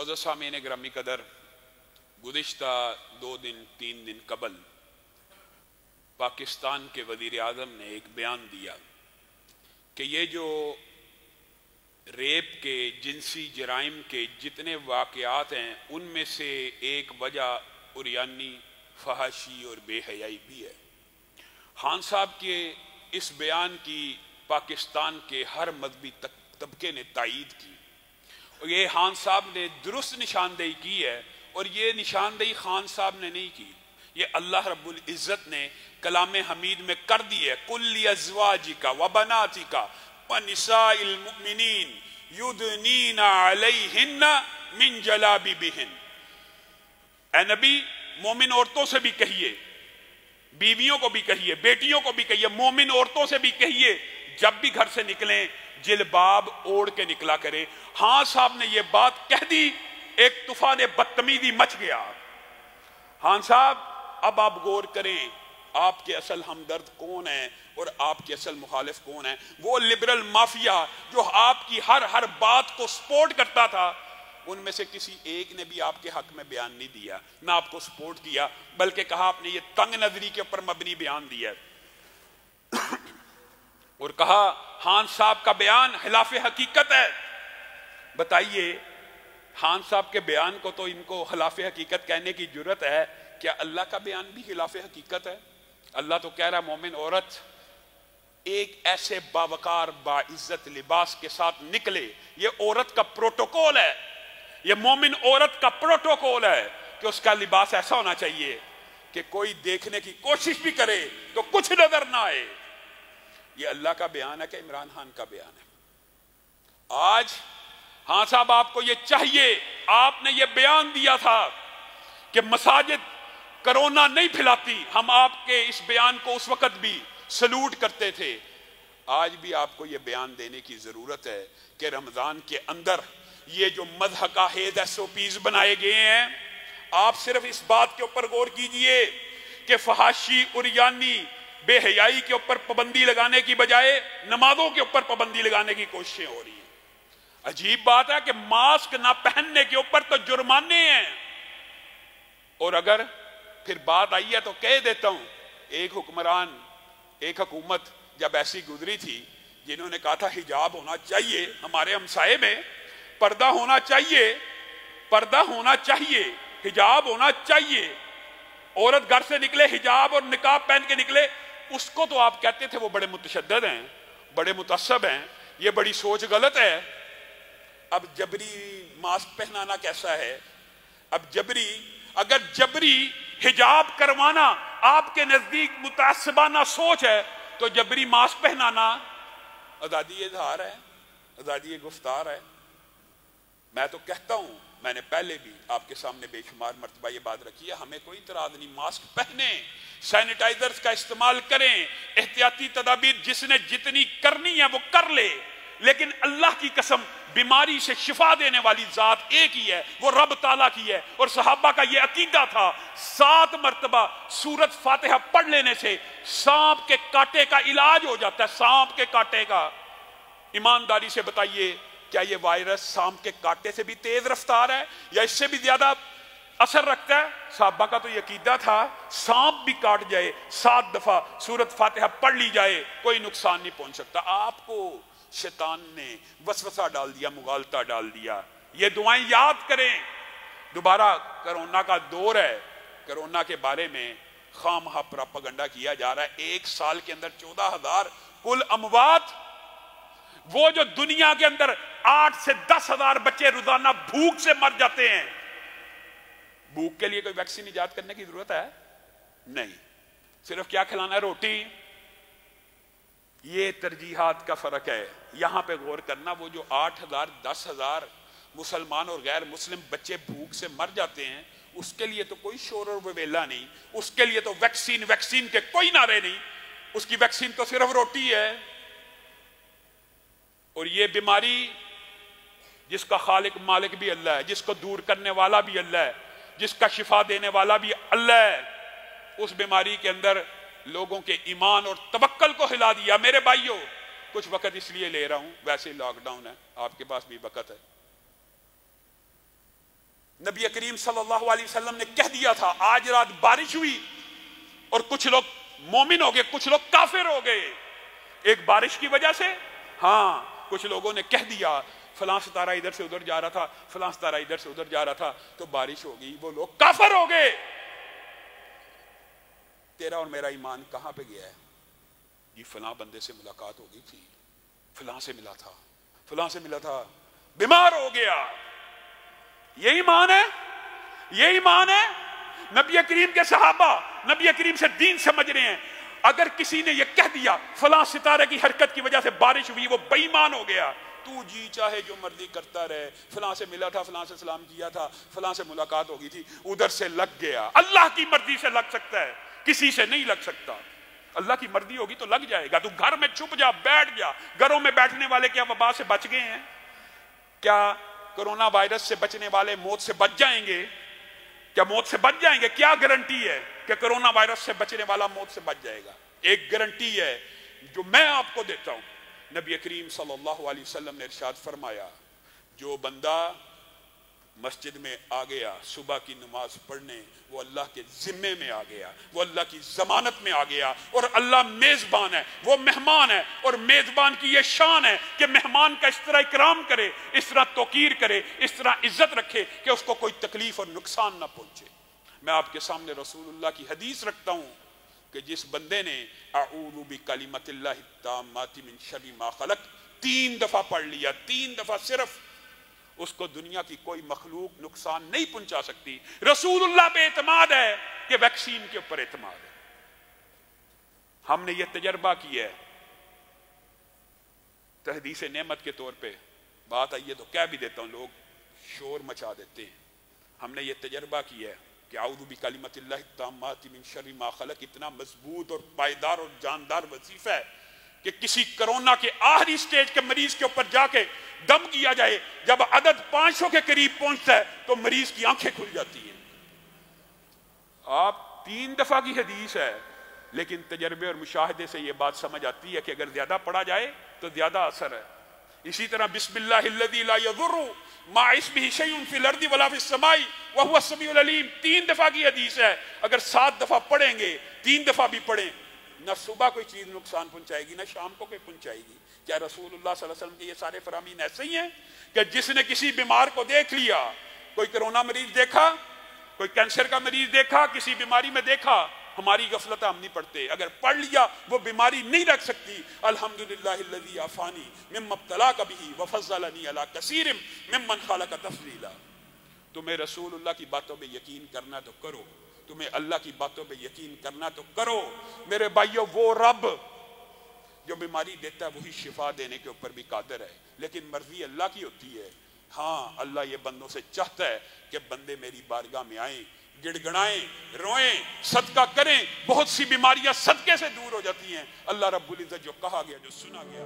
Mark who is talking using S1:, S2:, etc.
S1: मोअज़्ज़ज़ सामीन ग्रामी कदर, गुज़िश्ता 2 दिन 3 दिन कबल पाकिस्तान के वज़ीर आज़म ने एक बयान दिया कि ये जो रेप के, जिनसी जराइम के जितने वाक़यात हैं उनमें से एक वजह उरियानी, फहाशी और बेहयाई भी है। खान साहब के इस बयान की पाकिस्तान के हर मजहबी तबके ने तायीद की और ये खान साहब ने दुरुस्त निशानदेही की है। और ये निशानदेही खान साहब ने नहीं की, ये अल्लाह रब्बुल इज़्ज़त ने कलाम हमीद में कर दी है। कुल्ली अज़वाजिका व बनातिका व निसाइल मुमिनीन युदनीना अलैहिन्ना मिन जलाबिबिहिन। ऐ नबी, मोमिन औरतों से भी कहिए, बीवियों को भी कहिए, बेटियों को भी कहिए, मोमिन औरतों से भी कहिए, जब भी घर से निकलें जिलबाब ओढ़ के निकला करे। हाँ साहब ने ये बात कह दी, एक तूफान बदतमीजी मच गया। हाँ साहब, अब आप गौर करें, आपके असल हमदर्द कौन है और आपके असल मुखालिफ कौन है। वो लिबरल माफिया जो आपकी हर बात को सपोर्ट करता था, उनमें से किसी एक ने भी आपके हक में बयान नहीं दिया, ना आपको सपोर्ट किया, बल्कि कहा आपने ये तंग नजरी के ऊपर मबनी बयान दिया और कहा खान साहब का बयान खिलाफ हकीकत है। बताइए, खान साहब के बयान को तो इनको खिलाफ हकीकत कहने की जुर्रत है, क्या अल्लाह का बयान भी खिलाफ हकीकत है? अल्लाह तो कह रहा मोमिन औरत एक ऐसे बावकार बाइज्जत लिबास के साथ निकले। ये औरत का प्रोटोकॉल है, ये मोमिन औरत का प्रोटोकॉल है कि उसका लिबास ऐसा होना चाहिए कि कोई देखने की कोशिश भी करे तो कुछ नजर ना आए। ये अल्लाह का बयान है कि इमरान खान का बयान है? आज हाँ साहब, आपको ये चाहिए, आपने ये बयान दिया था कि मसाजिद कोरोना नहीं फैलाती, हम आपके इस बयान को उस वक्त भी सलूट करते थे। आज भी आपको ये बयान देने की जरूरत है कि रमजान के अंदर ये जो मज़हका हेद SOPs बनाए गए हैं, आप सिर्फ इस बात के ऊपर गौर कीजिए कि फहाशी, उरियानी, बेहयाई के ऊपर पाबंदी लगाने की बजाय नमाजों के ऊपर पाबंदी लगाने की कोशिशें हो रही हैं। अजीब बात है कि मास्क ना पहनने के ऊपर तो जुर्माने हैं, और अगर फिर बात आई है तो कह देता हूं, एक हुक्मरान, एक हुकूमत जब ऐसी गुजरी थी जिन्होंने कहा था हिजाब होना चाहिए, हमारे हमसाये में पर्दा होना चाहिए, पर्दा होना चाहिए, हिजाब होना चाहिए, औरत घर से निकले हिजाब और निकाब पहन के निकले, उसको तो आप कहते थे वो बड़े मुतशद्दिद हैं, बड़े मुतअस्सब हैं, ये बड़ी सोच गलत है। अब जबरी मास्क पहनाना कैसा है? अब जबरी, अगर जबरी हिजाब करवाना आपके नजदीक मुतासबाना सोच है तो जबरी मास्क पहनाना आजादी इजहार है, आजादी गुफ्तार है। मैं तो कहता हूं, मैंने पहले भी आपके सामने बेशुमार मर्तबा ये बात रखी है, हमें कोई इतराज नहीं, मास्क पहने, सैनिटाइजर्स का इस्तेमाल करें, एहतियाती तदाबीर जिसने जितनी करनी है वो कर ले, लेकिन अल्लाह की कसम बीमारी से शिफा देने वाली जात एक ही है, वो रब ताला की है। और सहाबा का ये अकीदा था, 7 मरतबा सूरत फातिहा पढ़ लेने से सांप के कांटे का इलाज हो जाता है। सांप के कांटे का, ईमानदारी से बताइए, क्या ये वायरस सांप के कांटे से भी तेज रफ्तार है या इससे भी ज्यादा असर रखता है? सहाबा का तो ये अकीदा था, सांप भी काट जाए, 7 दफा सूरत फातिहा पढ़ ली जाए, कोई नुकसान नहीं पहुंच सकता। आपको शैतान ने वसवसा डाल दिया, मुगालता डाल दिया। ये दुआएं याद करें। दोबारा कोरोना का दौर है, कोरोना के बारे में खामखा प्रोपेगेंडा किया जा रहा है। 1 साल के अंदर 14,000 कुल अमवात, वो जो दुनिया के अंदर 8 से 10,000 बच्चे रोजाना भूख से मर जाते हैं। भूख के लिए कोई वैक्सीन इजाद करने की जरूरत है? नहीं, सिर्फ क्या खिलाना है? रोटी। ये तरजीहात का फर्क है, यहां पे गौर करना। वो जो 8,000 10,000 मुसलमान और गैर मुस्लिम बच्चे भूख से मर जाते हैं, उसके लिए तो कोई शोर और ववेला नहीं, उसके लिए तो वैक्सीन वैक्सीन के कोई नारे नहीं, उसकी वैक्सीन तो सिर्फ रोटी है। और ये बीमारी जिसका खालिक मालिक भी अल्लाह है, जिसको दूर करने वाला भी अल्लाह है, जिसका शिफा देने वाला भी अल्लाह है, उस बीमारी के अंदर लोगों के ईमान और तवक्कल को हिला दिया। मेरे भाइयों, कुछ वक्त इसलिए ले रहा हूं, वैसे लॉकडाउन है, आपके पास भी वक्त है। नबी करीम सल्लल्लाहु अलैहि वसल्लम ने कह दिया था आज रात बारिश हुई और कुछ लोग मोमिन हो गए, कुछ लोग काफिर हो गए एक बारिश की वजह से। हाँ, कुछ लोगों ने कह दिया फलां सितारा इधर से उधर जा रहा था, फलां सितारा इधर से उधर जा रहा था, तो बारिश हो गई, वो लोग काफिर हो गए। तेरा और मेरा ईमान कहां पे गया है? ये फलां बंदे से मुलाकात हो गई थी, फलां से मिला था, फलां से मिला था, बीमार हो गया। ये ईमान है, ये ईमान है। नबी करीम के सहाबा नबी करीम से दीन समझ रहे हैं। अगर किसी ने यह कह दिया फलां सितारे की हरकत की वजह से बारिश हुई, वो बेईमान हो गया। तू जी चाहे जो मर्जी करता रहे, फलां से मिला था, फलां से सलाम किया था, फलां से मुलाकात हो गई थी, उधर से लग गया। अल्लाह की मर्जी से लग सकता है, किसी से नहीं लग सकता। अल्लाह की मर्जी होगी तो लग जाएगा। तू घर में छुप जा, बैठ जा। घरों में बैठने वाले क्या वबा से बच गए हैं? क्या कोरोना वायरस से बचने वाले मौत से बच जाएंगे? क्या मौत से बच जाएंगे? क्या गारंटी है कि कोरोना वायरस से बचने वाला मौत से बच जाएगा? एक गारंटी है जो मैं आपको देता हूं। नबी करीम सल्लल्लाहु अलैहि वसल्लम ने इरशाद फरमाया, जो बंदा मस्जिद में आ गया सुबह की नमाज पढ़ने, वो अल्लाह के जिम्मे में आ गया, वो अल्लाह की जमानत में आ गया। और अल्लाह मेजबान है, वो मेहमान है, और मेजबान की ये शान है कि मेहमान का इस तरह इकराम करे, इस तरह तौकीर करे, इस तरह इज्जत रखे कि उसको कोई तकलीफ और नुकसान ना पहुंचे। मैं आपके सामने रसूलुल्लाह की हदीस रखता हूं कि जिस बंदे ने अऊज़ु बिकलिमतिल्लाहि ताम्माति मिन शर्रि मा खलक 3 दफा पढ़ लिया, 3 दफा सिर्फ, उसको दुनिया की कोई मखलूक नुकसान नहीं पहुंचा सकती। रसूलुल्लाह पे एतमाद है कि वैक्सीन के ऊपर एतमाद है। हमने ये तजर्बा किया है। तहदीस नेमत के तौर पे बात आई है तो कह भी देता हूं, लोग शोर मचा देते हैं। हमने ये तजर्बा किया है कि आऊज़ु बिकलिमतिल्लाहि ताम्माति मिन शर्रि मा खलक इतना मजबूत और पायदार और जानदार वजीफा है कि किसी कोरोना के आखिरी स्टेज के मरीज के ऊपर जाके दम किया जाए, जब अदद 500 के करीब पहुंचता है तो मरीज की आंखें खुल जाती हैं। आप 3 दफा की हदीस है, लेकिन तजर्बे और मुशाहिदे से यह बात समझ आती है कि अगर ज्यादा पढ़ा जाए तो ज्यादा असर है। इसी तरह बिस्मिल्लाहिल्लज़ी ला यज़ुर्रु मा इस्मिही शैउन फिल अर्दि वला फिस समाई व हुवस समीउल अलीम 3 दफा की हदीस है। अगर 7 दफा पढ़ेंगे, 3 दफा भी पढ़ें, न सुबह कोई चीज नुकसान पहुंचाएगी, न शाम को कोई पहुंचाएगी। क्या रसूलुल्लाह सल्लल्लाहु अलैहि वसल्लम के ये सारे फरामीन ऐसे ही हैं कि जिसने किसी बीमार को देख लिया, कोई कोरोना मरीज देखा, कोई कैंसर का मरीज देखा, किसी बीमारी में देखा, हमारी गफलत हम नहीं पढ़ते। अगर पढ़ लिया वो बीमारी नहीं रख सकती। अल्हम्दुलिल्लाहिल्लज़ी आफानी मिम्मा इब्तलाका बिही व फज़्ज़लनी अला कसीरिम मिम्मन खलक़ तफ़ज़ीला। तुम्हें रसूलुल्लाह की बातों में यकीन करना तो करो, तुम्हें अल्लाह की बातों पे यकीन करना तो करो। मेरे भाइयों, वो रब जो बीमारी देता है वही शिफा देने के ऊपर भी कादिर है, लेकिन मर्जी अल्लाह की होती है। हाँ, अल्लाह ये बंदों से चाहता है कि बंदे मेरी बारगाह में आए, गिड़गड़ाएं, रोएं, सदका करें। बहुत सी बीमारियां सदके से दूर हो जाती हैं। अल्लाह रब्बुल इज्जत जो कहा गया, जो सुना गया।